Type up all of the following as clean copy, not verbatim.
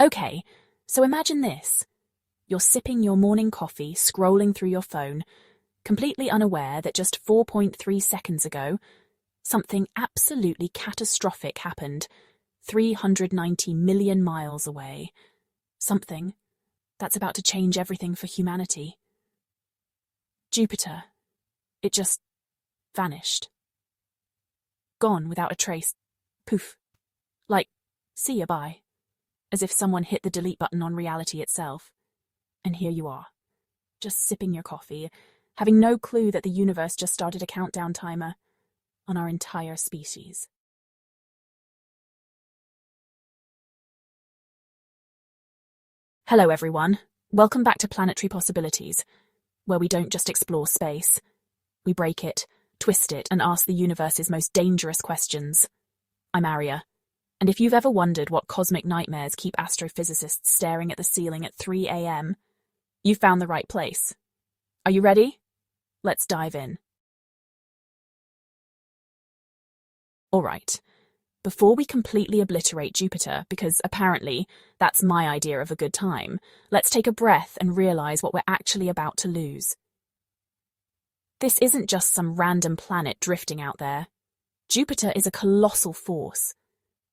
Okay, so imagine this. You're sipping your morning coffee, scrolling through your phone, completely unaware that just 4.3 seconds ago, something absolutely catastrophic happened 390 million miles away. Something that's about to change everything for humanity. Jupiter. It just vanished. Gone without a trace. Poof. Like, see ya bye. As if someone hit the delete button on reality itself. And here you are, just sipping your coffee, having no clue that the universe just started a countdown timer on our entire species. Hello everyone, welcome back to Planetary Possibilities, where we don't just explore space. We break it, twist it, and ask the universe's most dangerous questions. I'm Aria, and if you've ever wondered what cosmic nightmares keep astrophysicists staring at the ceiling at 3 a.m., you've found the right place. Are you ready? Let's dive in. All right. Before we completely obliterate Jupiter, because apparently that's my idea of a good time, let's take a breath and realize what we're actually about to lose. This isn't just some random planet drifting out there. Jupiter is a colossal force.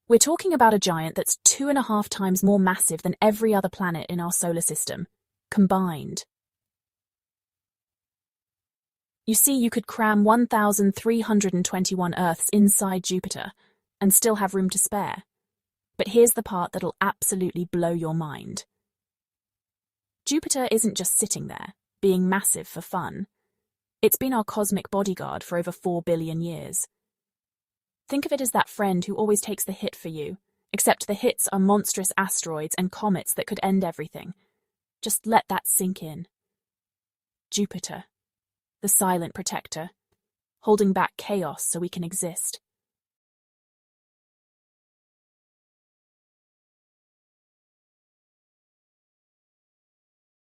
We're talking about a giant that's 2.5 times more massive than every other planet in our solar system, combined. You see, you could cram 1,321 Earths inside Jupiter and still have room to spare. But here's the part that'll absolutely blow your mind. Jupiter isn't just sitting there, being massive for fun. It's been our cosmic bodyguard for over 4 billion years. Think of it as that friend who always takes the hit for you, except the hits are monstrous asteroids and comets that could end everything. Just let that sink in. Jupiter, the silent protector, holding back chaos so we can exist.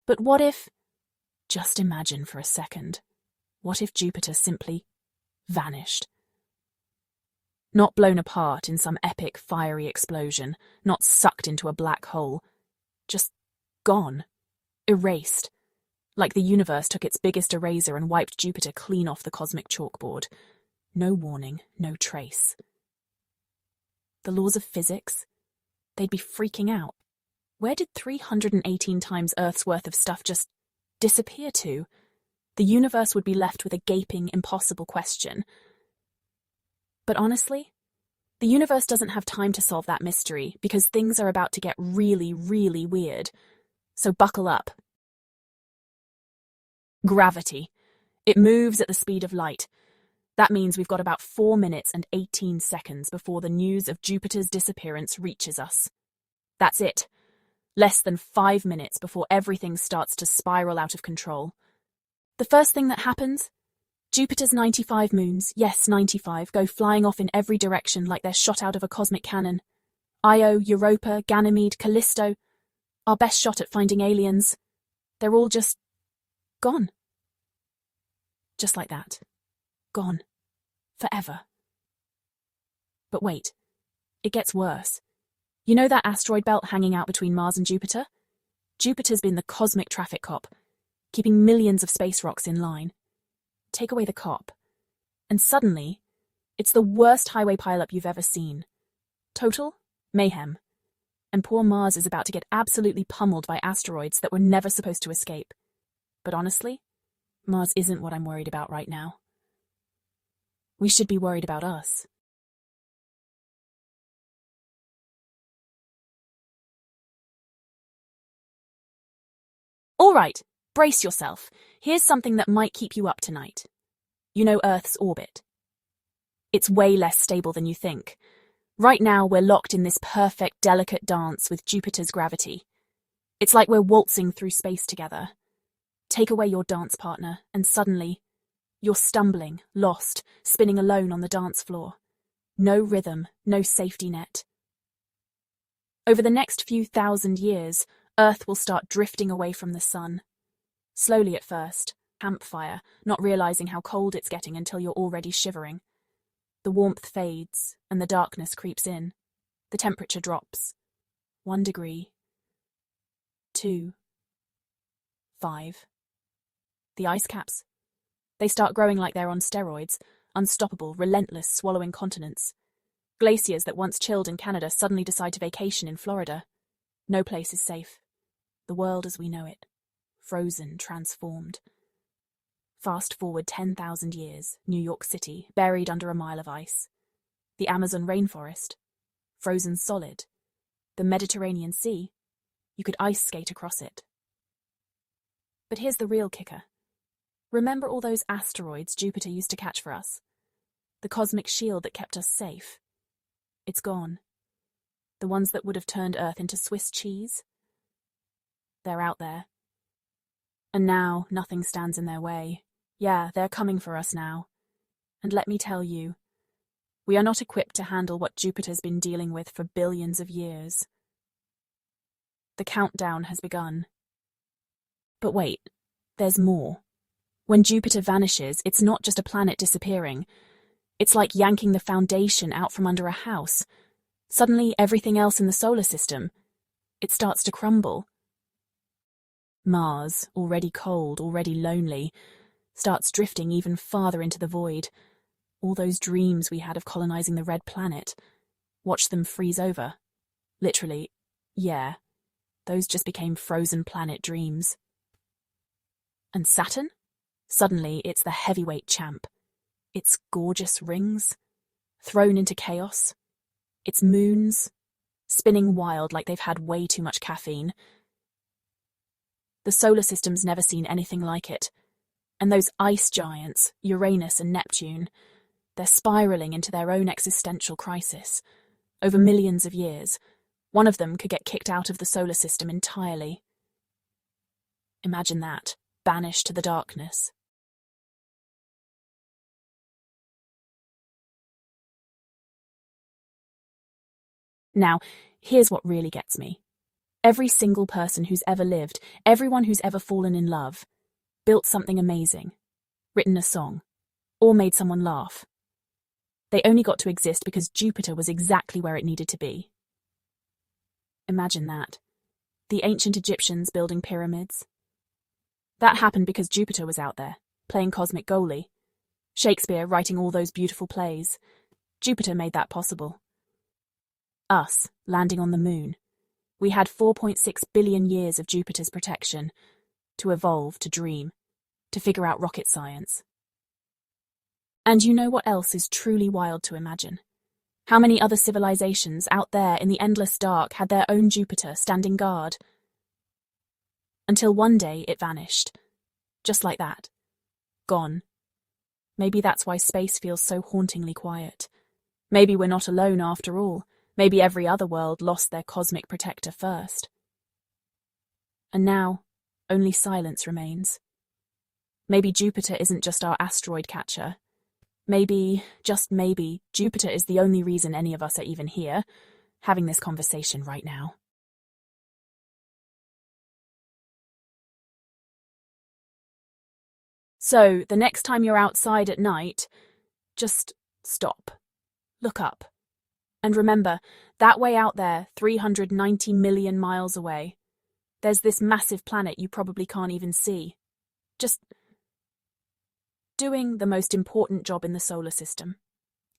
But what if, just imagine for a second, what if Jupiter simply vanished? Not blown apart in some epic fiery explosion, not sucked into a black hole, just gone, erased, like the universe took its biggest eraser and wiped Jupiter clean off the cosmic chalkboard. No warning, no trace. The laws of physics? They'd be freaking out. Where did 318 times Earth's worth of stuff just disappear to? The universe would be left with a gaping, impossible question. But honestly, the universe doesn't have time to solve that mystery because things are about to get really, really weird. So buckle up. Gravity. It moves at the speed of light. That means we've got about 4 minutes and 18 seconds before the news of Jupiter's disappearance reaches us. That's it. Less than 5 minutes before everything starts to spiral out of control. The first thing that happens? Jupiter's 95 moons, yes, 95, go flying off in every direction like they're shot out of a cosmic cannon. Io, Europa, Ganymede, Callisto, our best shot at finding aliens. They're all just gone. Just like that. Gone. Forever. But wait, it gets worse. You know that asteroid belt hanging out between Mars and Jupiter? Jupiter's been the cosmic traffic cop, keeping millions of space rocks in line. Take away the cop, and suddenly, it's the worst highway pileup you've ever seen. Total mayhem. And poor Mars is about to get absolutely pummeled by asteroids that were never supposed to escape. But honestly, Mars isn't what I'm worried about right now. We should be worried about us. All right, brace yourself. Here's something that might keep you up tonight. You know Earth's orbit. It's way less stable than you think. Right now, we're locked in this perfect, delicate dance with Jupiter's gravity. It's like we're waltzing through space together. Take away your dance partner, and suddenly, you're stumbling, lost, spinning alone on the dance floor. No rhythm, no safety net. Over the next few thousand years, Earth will start drifting away from the sun. Slowly at first, campfire, not realizing how cold it's getting until you're already shivering. The warmth fades, and the darkness creeps in. The temperature drops. 1 degree, 2, 5. The ice caps. They start growing like they're on steroids, unstoppable, relentless, swallowing continents. Glaciers that once chilled in Canada suddenly decide to vacation in Florida. No place is safe. The world as we know it. Frozen, transformed. Fast forward 10,000 years, New York City, buried under a mile of ice. The Amazon rainforest, frozen solid. The Mediterranean Sea, you could ice skate across it. But here's the real kicker. Remember all those asteroids Jupiter used to catch for us? The cosmic shield that kept us safe. It's gone. The ones that would have turned Earth into Swiss cheese? They're out there. And now nothing stands in their way. Yeah, they're coming for us now. And let me tell you, we are not equipped to handle what Jupiter's been dealing with for billions of years. The countdown has begun. But wait, there's more. When Jupiter vanishes, it's not just a planet disappearing. It's like yanking the foundation out from under a house. Suddenly, everything else in the solar system, it starts to crumble. Mars, already cold, already lonely, starts drifting even farther into the void. All those dreams we had of colonizing the red planet, watch them freeze over. Literally, yeah, those just became frozen planet dreams. And Saturn? Suddenly, it's the heavyweight champ. Its gorgeous rings, thrown into chaos. Its moons, spinning wild like they've had way too much caffeine. The solar system's never seen anything like it. And those ice giants, Uranus and Neptune, they're spiraling into their own existential crisis. Over millions of years, one of them could get kicked out of the solar system entirely. Imagine that, banished to the darkness. Now, here's what really gets me. Every single person who's ever lived, everyone who's ever fallen in love, built something amazing, written a song, or made someone laugh. They only got to exist because Jupiter was exactly where it needed to be. Imagine that. The ancient Egyptians building pyramids. That happened because Jupiter was out there, playing cosmic goalie. Shakespeare writing all those beautiful plays. Jupiter made that possible. Us, landing on the moon. We had 4.6 billion years of Jupiter's protection, to evolve, to dream, to figure out rocket science. And you know what else is truly wild to imagine? How many other civilizations out there in the endless dark had their own Jupiter standing guard? Until one day it vanished. Just like that. Gone. Maybe that's why space feels so hauntingly quiet. Maybe we're not alone after all. Maybe every other world lost their cosmic protector first. And now, only silence remains. Maybe Jupiter isn't just our asteroid catcher. Maybe, just maybe, Jupiter is the only reason any of us are even here, having this conversation right now. So, the next time you're outside at night, just stop. Look up. And remember, that way out there, 390 million miles away, there's this massive planet you probably can't even see. Just doing the most important job in the solar system.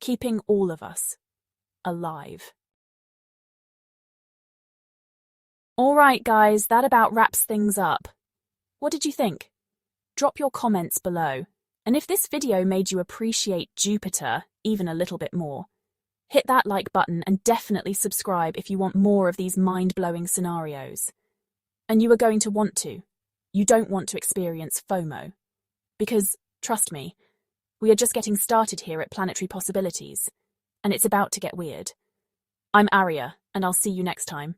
Keeping all of us alive. All right, guys, that about wraps things up. What did you think? Drop your comments below. And if this video made you appreciate Jupiter even a little bit more, hit that like button and definitely subscribe if you want more of these mind-blowing scenarios. And you are going to want to. You don't want to experience FOMO. Because, trust me, we are just getting started here at Planetary Possibilities, and it's about to get weird. I'm Aria, and I'll see you next time.